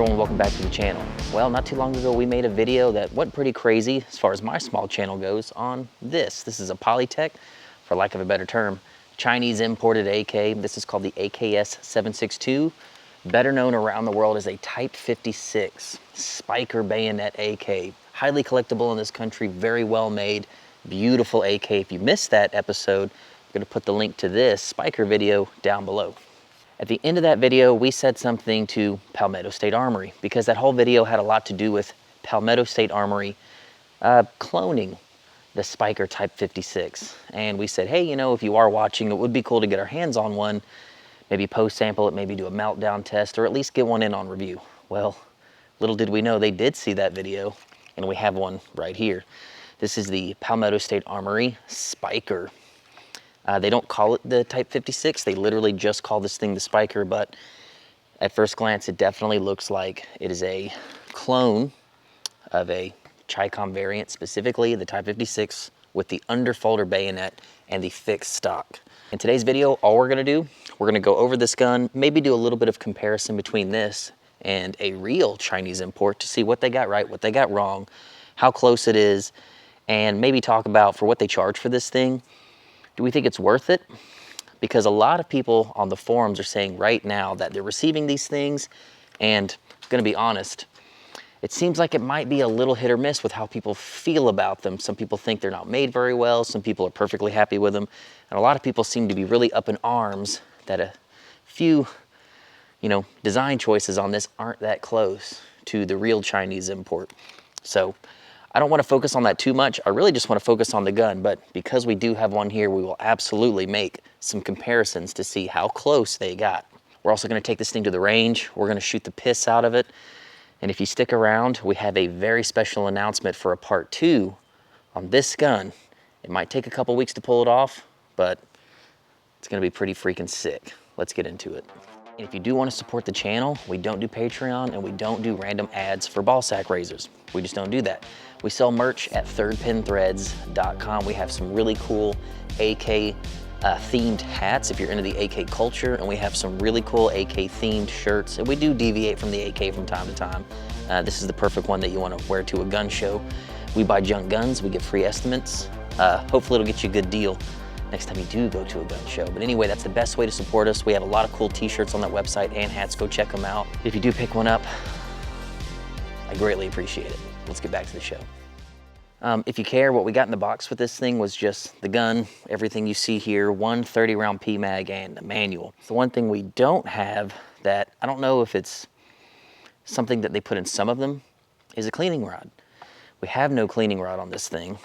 everyone, welcome back to the channel. Well, not too long ago we made a video that went pretty crazy as far as my small channel goes on this. This is a Polytech, for lack of a better term, Chinese imported AK. This is called the AKS 762, better known around the world as a Type 56 spiker bayonet AK. Highly collectible in this country, very well made, beautiful AK. If you missed that episode, I'm gonna put the link to this spiker video down below. At the end of that video, we said something to Palmetto State Armory because that whole video had a lot to do with Palmetto State Armory cloning the Spiker Type 56. And we said, hey, you know, if you are watching, it would be cool to get our hands on one, maybe post sample it, maybe do a meltdown test, or at least get one in on review. Well, little did we know they did see that video, and we have one right here. This is the Palmetto State Armory Spiker. They don't call it the Type 56, they literally just call this thing the Spiker, but at first glance it definitely looks like it is a clone of a Chi-Com variant, specifically the Type 56 with the underfolder bayonet and the fixed stock. In today's video, all we're gonna do, we're gonna go over this gun, maybe do a little bit of comparison between this and a real Chinese import to see what they got right, what they got wrong, how close it is, and maybe talk about for what they charge for this thing. Do we think it's worth it? Because a lot of people on the forums are saying right now that they're receiving these things, and I'm gonna be honest, it seems like it might be a little hit or miss with how people feel about them. Some people think they're not made very well, some people are perfectly happy with them, and a lot of people seem to be really up in arms that a few, you know, design choices on this aren't that close to the real Chinese import. So I don't want to focus on that too much. I really just want to focus on the gun, but because we do have one here, we will absolutely make some comparisons to see how close they got. We're also going to take this thing to the range. We're going to shoot the piss out of it. And if you stick around, we have a very special announcement for a part 2 on this gun. It might take a couple weeks to pull it off, but it's going to be pretty freaking sick. Let's get into it. And if you do want to support the channel, we don't do Patreon and we don't do random ads for ball sack razors. We just don't do that. We sell merch at thirdpinthreads.com. We have some really cool AK themed hats if you're into the AK culture, and we have some really cool AK themed shirts, and we do deviate from the AK from time to time. This is the perfect one that you want to wear to a gun show. We buy junk guns, we get free estimates. Hopefully it'll get you a good deal next time you do go to a gun show. But anyway, that's the best way to support us. We have a lot of cool t-shirts on that website and hats. Go check them out. If you do pick one up, I greatly appreciate it. Let's get back to the show. If you care, what we got in the box with this thing was just the gun, everything you see here, one 30-round PMag and the manual. The one thing we don't have that, I don't know if it's something that they put in some of them, is a cleaning rod. We have no cleaning rod on this thing,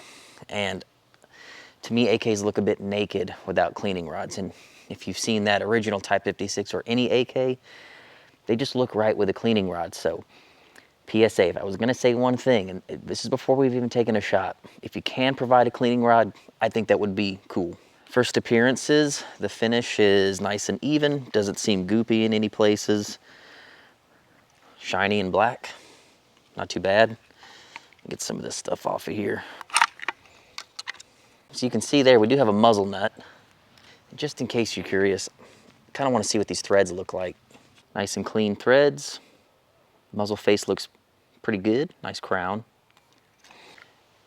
and to me, AKs look a bit naked without cleaning rods. And if you've seen that original Type 56 or any AK, they just look right with a cleaning rod. So PSA, if I was gonna say one thing, and this is before we've even taken a shot, if you can provide a cleaning rod, I think that would be cool. First appearances, the finish is nice and even, doesn't seem goopy in any places. Shiny and black, not too bad. Get some of this stuff off of here. So you can see there, we do have a muzzle nut. Just in case you're curious, I kind of want to see what these threads look like. Nice and clean threads. Muzzle face looks pretty good, nice crown.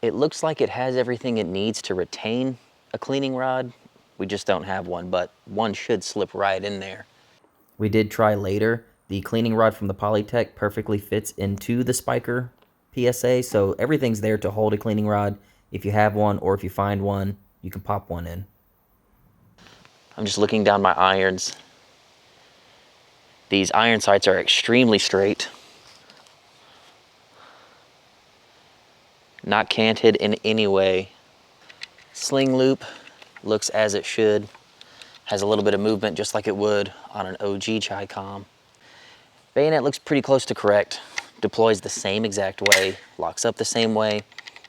It looks like it has everything it needs to retain a cleaning rod. We just don't have one, but one should slip right in there. We did try later. The cleaning rod from the Polytech perfectly fits into the Spiker PSA, so everything's there to hold a cleaning rod. If you have one, or if you find one, you can pop one in. I'm just looking down my irons. These iron sights are extremely straight. Not canted in any way. Sling loop looks as it should. Has a little bit of movement just like it would on an OG Chi-Com. Bayonet looks pretty close to correct. Deploys the same exact way, locks up the same way.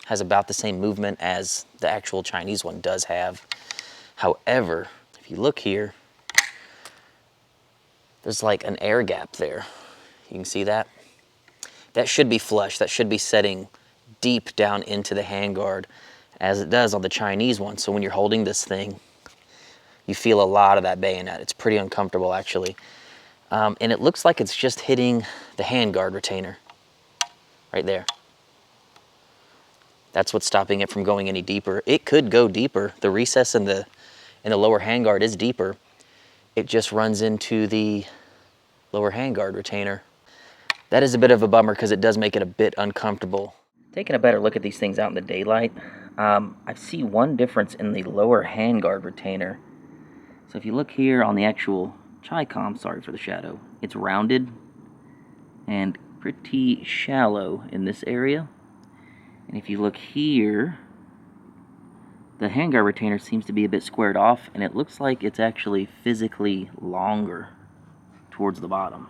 Has about the same movement as the actual Chinese one does have. However, if you look here, there's like an air gap there. You can see that? That should be flush. That should be setting deep down into the handguard as it does on the Chinese one. So when you're holding this thing, you feel a lot of that bayonet. It's pretty uncomfortable actually. And it looks like it's just hitting the handguard retainer right there. That's what's stopping it from going any deeper. It could go deeper. The recess in the lower handguard is deeper. It just runs into the lower handguard retainer. That is a bit of a bummer because it does make it a bit uncomfortable. Taking a better look at these things out in the daylight, I see one difference in the lower handguard retainer. So if you look here on the actual Chi-Com, sorry for the shadow, it's rounded and pretty shallow in this area. And if you look here, the handguard retainer seems to be a bit squared off, and it looks like it's actually physically longer towards the bottom.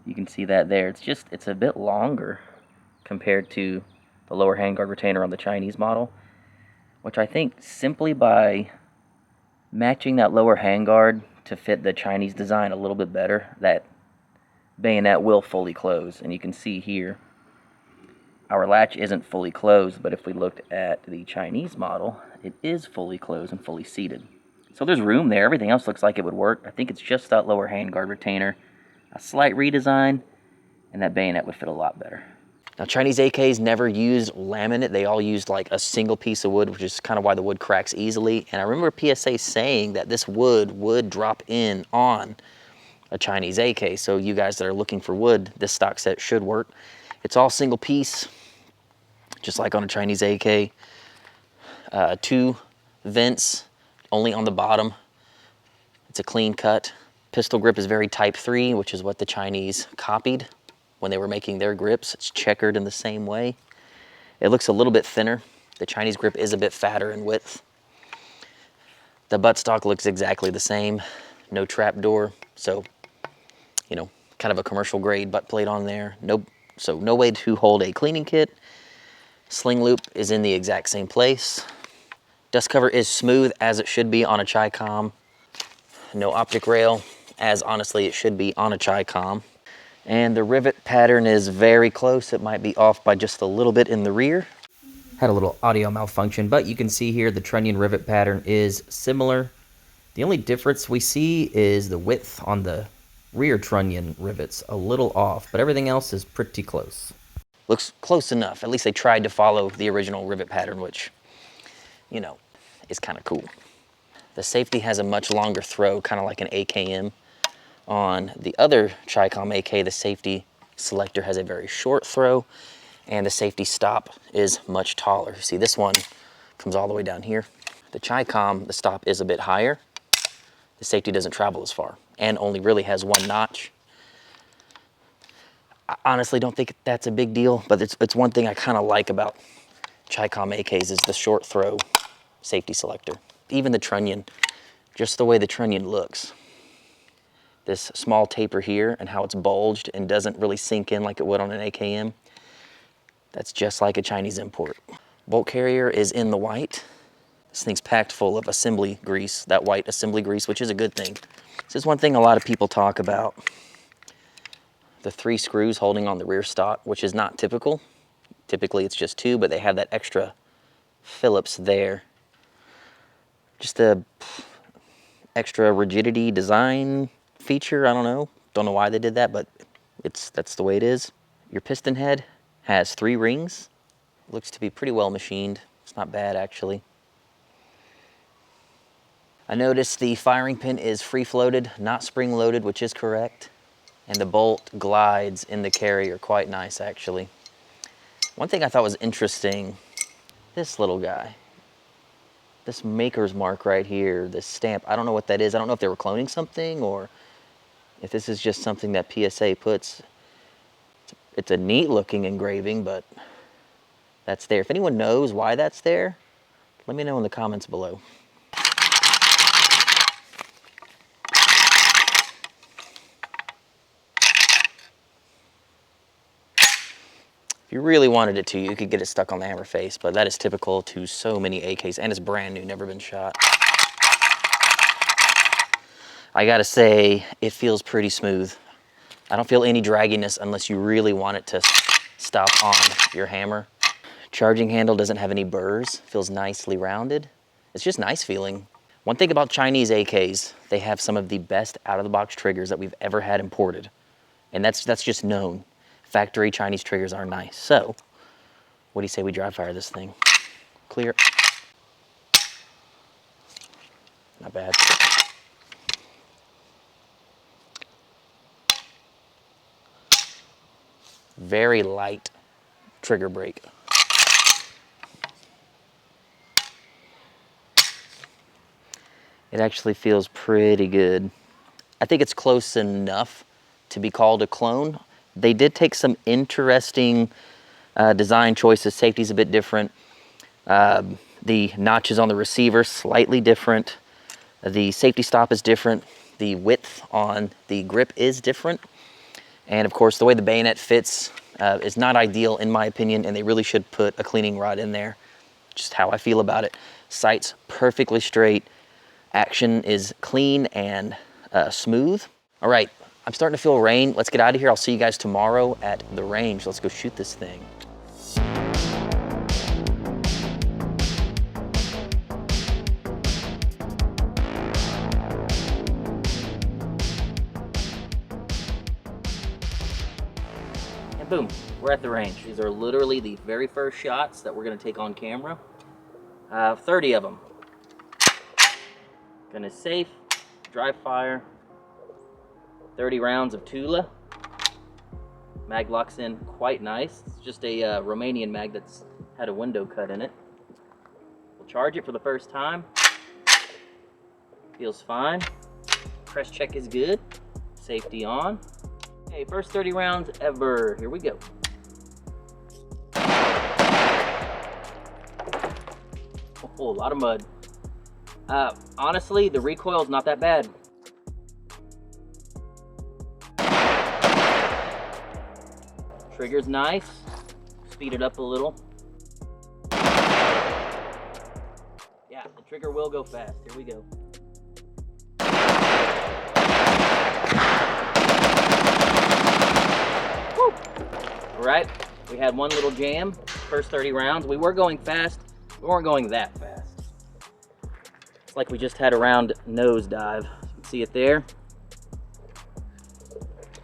You can see that there. It's a bit longer compared to the lower handguard retainer on the Chinese model, which I think simply by matching that lower handguard to fit the Chinese design a little bit better, that bayonet will fully close. And you can see here, our latch isn't fully closed, but if we looked at the Chinese model, it is fully closed and fully seated. So there's room there. Everything else looks like it would work. I think it's just that lower handguard retainer, a slight redesign, and that bayonet would fit a lot better. Now, Chinese AKs never used laminate. They all used like a single piece of wood, which is kind of why the wood cracks easily. And I remember PSA saying that this wood would drop in on a Chinese AK. So you guys that are looking for wood, this stock set should work. It's all single piece, just like on a Chinese AK. 2 vents, only on the bottom. It's a clean cut. Pistol grip is very Type 3, which is what the Chinese copied when they were making their grips. It's checkered in the same way. It looks a little bit thinner. The Chinese grip is a bit fatter in width. The buttstock looks exactly the same. No trap door, so, you know, kind of a commercial grade butt plate on there. So no way to hold a cleaning kit. Sling loop is in the exact same place. Dust cover is smooth as it should be on a Chi-Com. No optic rail, as honestly it should be on a Chi-Com. And the rivet pattern is very close. It might be off by just a little bit in the rear. Had a little audio malfunction, but you can see here the trunnion rivet pattern is similar. The only difference we see is the width on the rear trunnion rivets, a little off, but everything else is pretty close. Looks close enough. At least they tried to follow the original rivet pattern, which, you know, is kind of cool. The safety has a much longer throw, kind of like an AKM. On the other Chi-Com AK, the safety selector has a very short throw, and the safety stop is much taller. See, this one comes all the way down here. The Chi-Com, the stop is a bit higher. The safety doesn't travel as far, and only really has 1 notch. I honestly don't think that's a big deal, but it's one thing I kind of like about Chi-Com AKs is the short throw safety selector. Even the trunnion, just the way the trunnion looks. This small taper here and how it's bulged and doesn't really sink in like it would on an AKM. That's just like a Chinese import. Bolt carrier is in the white. This thing's packed full of assembly grease, that white assembly grease, which is a good thing. This is one thing a lot of people talk about. The 3 screws holding on the rear stock, which is not typical. Typically it's just 2, but they have that extra Phillips there. Just a extra rigidity design feature, I don't know. Don't know why they did that, but that's the way it is. Your piston head has 3 rings. Looks to be pretty well machined. It's not bad, actually. I noticed the firing pin is free-floated, not spring-loaded, which is correct. And the bolt glides in the carrier quite nice, actually. One thing I thought was interesting, this little guy. This maker's mark right here, this stamp, I don't know what that is. I don't know if they were cloning something or if this is just something that PSA puts. It's a neat looking engraving, but that's there. If anyone knows why that's there, let me know in the comments below. If you really wanted it to, you could get it stuck on the hammer face, but that is typical to so many AKs, and it's brand new, never been shot. I gotta say, it feels pretty smooth. I don't feel any dragginess unless you really want it to stop on your hammer. Charging handle doesn't have any burrs, feels nicely rounded. It's just nice feeling. One thing about Chinese AKs, they have some of the best out-of-the-box triggers that we've ever had imported. And that's just known. Factory Chinese triggers are nice. So, what do you say we dry fire this thing? Clear. Not bad. Very light trigger break. It actually feels pretty good. I think it's close enough to be called a clone. They did take some interesting design choices. Safety's a bit different. The notches on the receiver, slightly different. The safety stop is different. The width on the grip is different. And of course, the way the bayonet fits is not ideal in my opinion, and they really should put a cleaning rod in there. Just how I feel about it. Sight's perfectly straight. Action is clean and smooth. All right, I'm starting to feel rain. Let's get out of here. I'll see you guys tomorrow at the range. Let's go shoot this thing. And boom, we're at the range. These are literally the very first shots that we're gonna take on camera. 30 of them. Gonna safe, dry fire, 30 rounds of Tula. Mag locks in quite nice. It's just a Romanian mag that's had a window cut in it. We'll charge it for the first time. Feels fine. Press check is good. Safety on. Okay, first 30 rounds ever. Here we go. Oh, a lot of mud. Honestly, the recoil is not that bad. Trigger's nice. Speed it up a little. Yeah, the trigger will go fast. Here we go. Woo! All right, we had one little jam. First 30 rounds. We were going fast. We weren't going that fast. It's like we just had a round nosedive. You can see it there.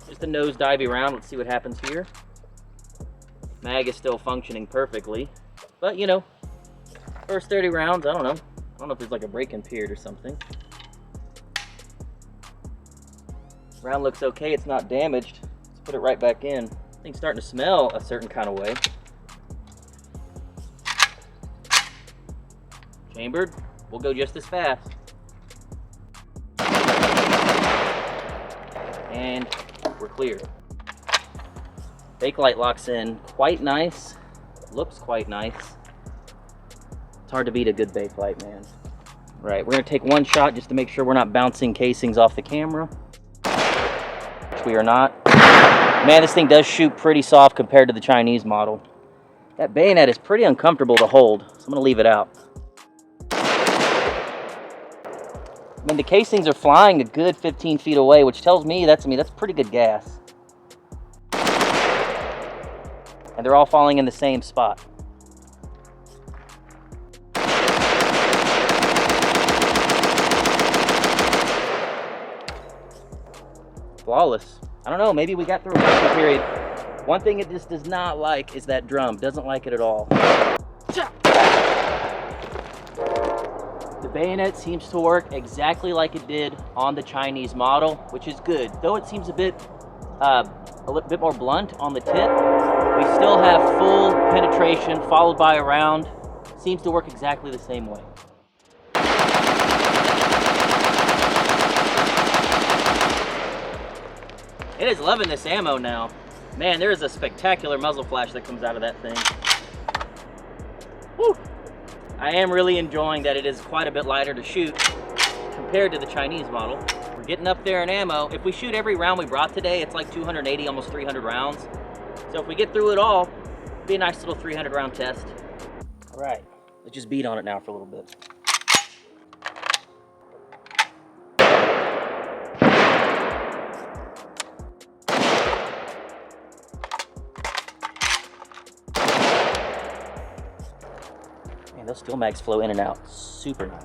Just a nosedivey round. Let's see what happens here. Mag is still functioning perfectly. But, you know, first 30 rounds, I don't know. I don't know if there's like a break-in period or something. Round looks okay. It's not damaged. Let's put it right back in. Thing's starting to smell a certain kind of way. Chambered, we'll go just as fast. And we're clear. Bakelite locks in quite nice, looks quite nice. It's hard to beat a good Bakelite, man. Right, we're gonna take one shot just to make sure we're not bouncing casings off the camera, which we are not. Man, this thing does shoot pretty soft compared to the Chinese model. That bayonet is pretty uncomfortable to hold, so I'm gonna leave it out. I mean, the casings are flying a good 15 feet away, which tells me that's pretty good gas. And they're all falling in the same spot. Flawless. I don't know, maybe we got through a break-in period. One thing it just does not like is that drum. Doesn't like it at all. The bayonet seems to work exactly like it did on the Chinese model, which is good. Though it seems a little bit more blunt on the tip, we still have full penetration followed by a round. Seems to work exactly the same way. It is loving this ammo now. Man, there is a spectacular muzzle flash that comes out of that thing. Woo! I am really enjoying that it is quite a bit lighter to shoot compared to the Chinese model. We're getting up there in ammo. If we shoot every round we brought today, it's like 280, almost 300 rounds. So if we get through it all, it'll be a nice little 300 round test. All right, let's just beat on it now for a little bit. Man, those steel mags flow in and out super nice.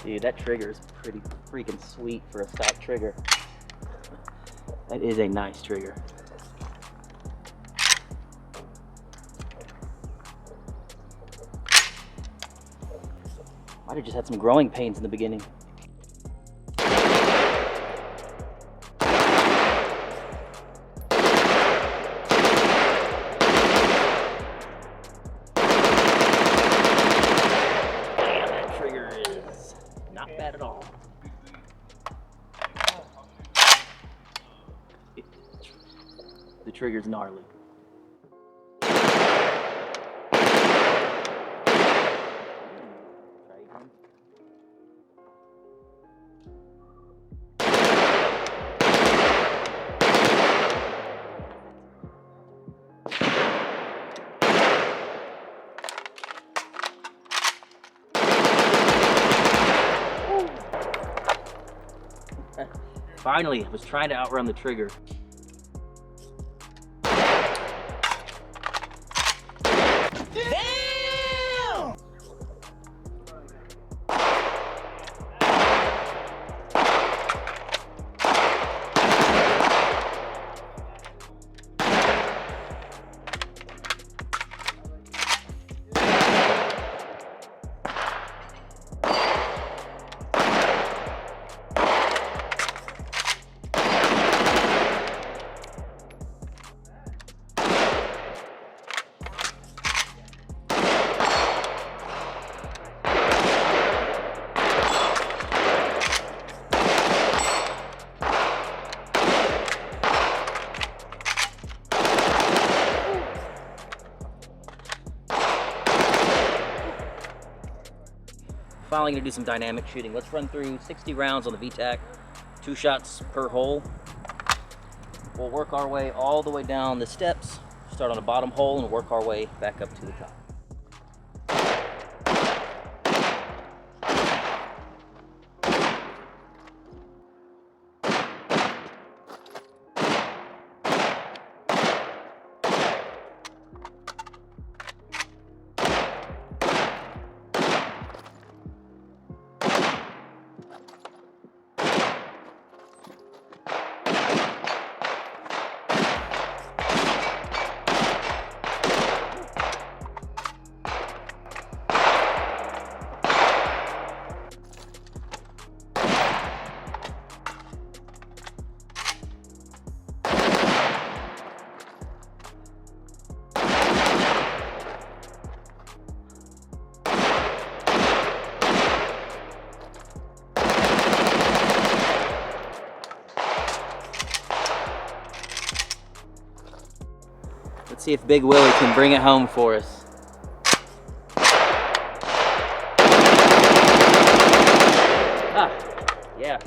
Dude, that trigger is pretty freaking sweet for a stock trigger. That is a nice trigger. Might have just had some growing pains in the beginning. Damn, that trigger is not bad at all. The trigger's gnarly. Finally, I was trying to outrun the trigger. Damn! Finally gonna do some dynamic shooting. Let's run through 60 rounds on the VTAC, 2 shots per hole. We'll work our way all the way down the steps, start on the bottom hole and work our way back up to the top. Let's see if Big Willie can bring it home for us. Ah, yeah.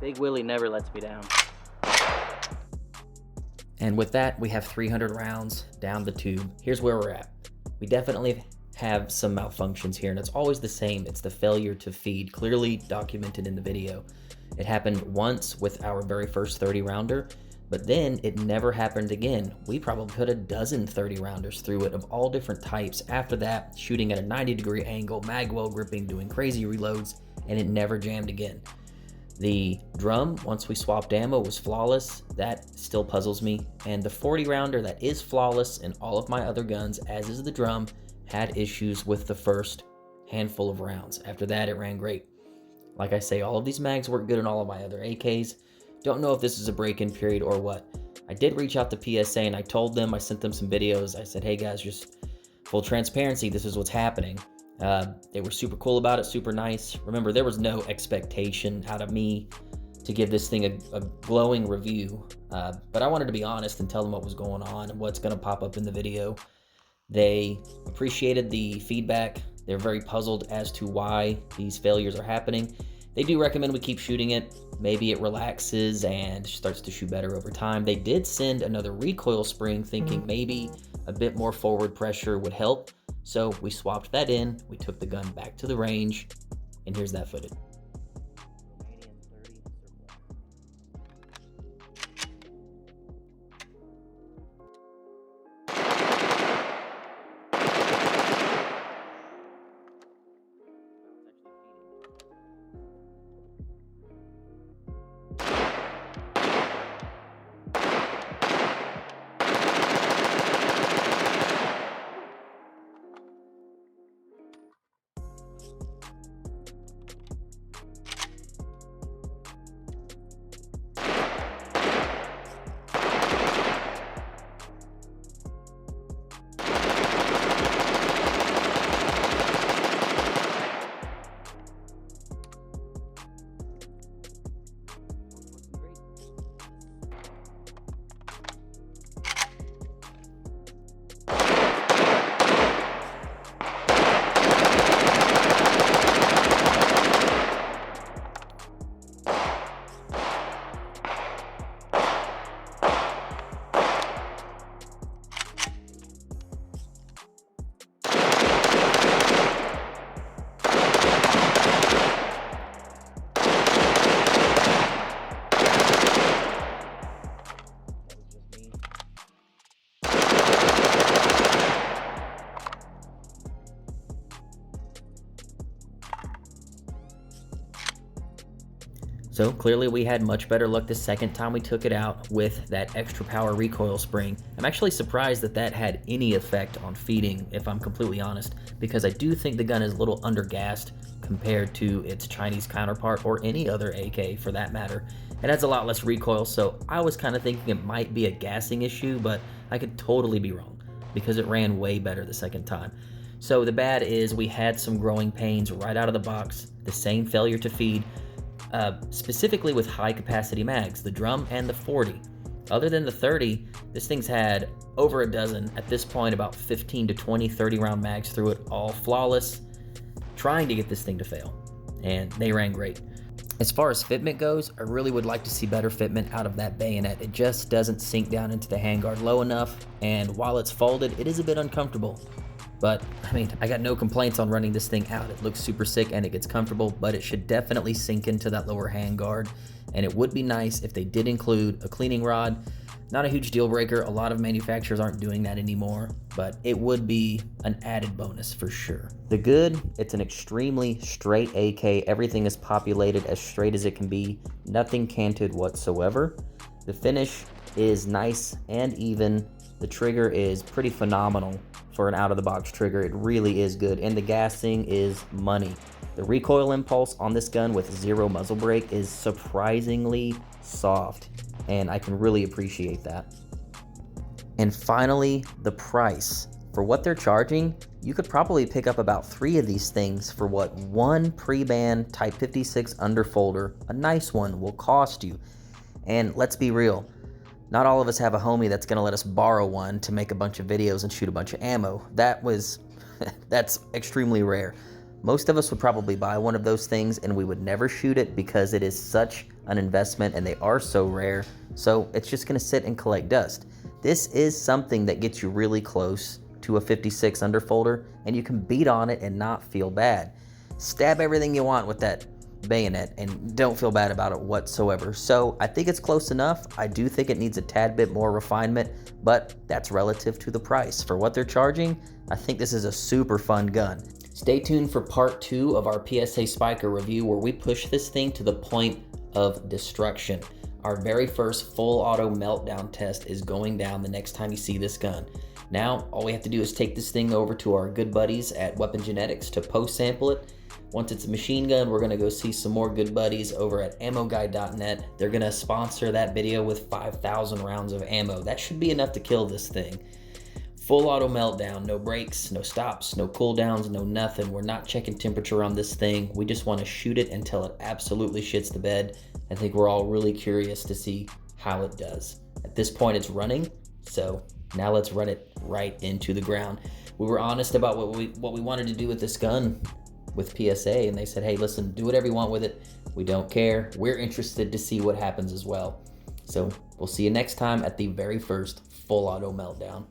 Big Willie never lets me down. And with that, we have 300 rounds down the tube. Here's where we're at. We definitely have some malfunctions here, and it's always the same. It's the failure to feed, clearly documented in the video. It happened once with our very first 30 rounder, but then it never happened again. We probably put a dozen 30 rounders through it of all different types. After that, shooting at a 90-degree angle, mag well gripping, doing crazy reloads, and it never jammed again. The drum, once we swapped ammo, was flawless. That still puzzles me. And the 40 rounder that is flawless in all of my other guns, as is the drum, had issues with the first handful of rounds. After that, it ran great. Like I say, all of these mags work good in all of my other AKs. Don't know if this is a break-in period or what. I did reach out to PSA and I told them, I sent them some videos. I said, hey guys, just full transparency, this is what's happening. They were super cool about it, super nice. Remember, there was no expectation out of me to give this thing a glowing review. But I wanted to be honest and tell them what was going on and what's gonna pop up in the video. They appreciated the feedback. They're very puzzled as to why these failures are happening. They do recommend we keep shooting it. Maybe it relaxes and starts to shoot better over time. They did send another recoil spring thinking maybe a bit more forward pressure would help. So we swapped that in, we took the gun back to the range, and here's that footage. So clearly we had much better luck the second time we took it out with that extra power recoil spring. I'm actually surprised that that had any effect on feeding, if I'm completely honest, because I do think the gun is a little undergassed compared to its Chinese counterpart, or any other AK for that matter. It has a lot less recoil, so I was kind of thinking it might be a gassing issue, but I could totally be wrong because it ran way better the second time. So the bad is we had some growing pains right out of the box, the same failure to feed, specifically with high capacity mags, the drum and the 40. Other than the 30, this thing's had over a dozen, at this point about 15 to 20 30 round mags through it, all flawless, trying to get this thing to fail, and they ran great. As far as fitment goes, I really would like to see better fitment out of that bayonet. It just doesn't sink down into the handguard low enough, and while it's folded, it is a bit uncomfortable. But, I mean, I got no complaints on running this thing out. It looks super sick and it gets comfortable, but it should definitely sink into that lower handguard. And it would be nice if they did include a cleaning rod. Not a huge deal breaker. A lot of manufacturers aren't doing that anymore, but it would be an added bonus for sure. The good, it's an extremely straight AK. Everything is populated as straight as it can be. Nothing canted whatsoever. The finish is nice and even. The trigger is pretty phenomenal for an out-of-the-box trigger. It really is good, and the gassing is money. The recoil impulse on this gun with zero muzzle brake is surprisingly soft, and I can really appreciate that. And finally, the price. For what they're charging, you could probably pick up about 3 of these things for what one pre-band Type 56 underfolder, a nice one, will cost you. And let's be real, not all of us have a homie that's gonna let us borrow one to make a bunch of videos and shoot a bunch of ammo. That's extremely rare. Most of us would probably buy one of those things and we would never shoot it because it is such an investment and they are so rare. So it's just gonna sit and collect dust. This is something that gets you really close to a 56 underfolder and you can beat on it and not feel bad. Stab everything you want with that bayonet and don't feel bad about it whatsoever. So I think it's close enough. I do think it needs a tad bit more refinement, but that's relative to the price. For what they're charging, I think this is a super fun gun. Stay tuned for part 2 of our PSA Spiker review, where we push this thing to the point of destruction. Our very first full auto meltdown test is going down the next time you see this gun. Now, all we have to do is take this thing over to our good buddies at Weapon Genetics to post sample it. Once it's a machine gun, we're gonna go see some more good buddies over at AmmoGuide.net. They're gonna sponsor that video with 5,000 rounds of ammo. That should be enough to kill this thing. Full auto meltdown, no brakes, no stops, no cooldowns, no nothing. We're not checking temperature on this thing. We just wanna shoot it until it absolutely shits the bed. I think we're all really curious to see how it does. At this point, it's running, so now let's run it right into the ground. We were honest about what we wanted to do with this gun with PSA, and they said, hey, listen, do whatever you want with it. We don't care. We're interested to see what happens as well. So we'll see you next time at the very first full auto meltdown.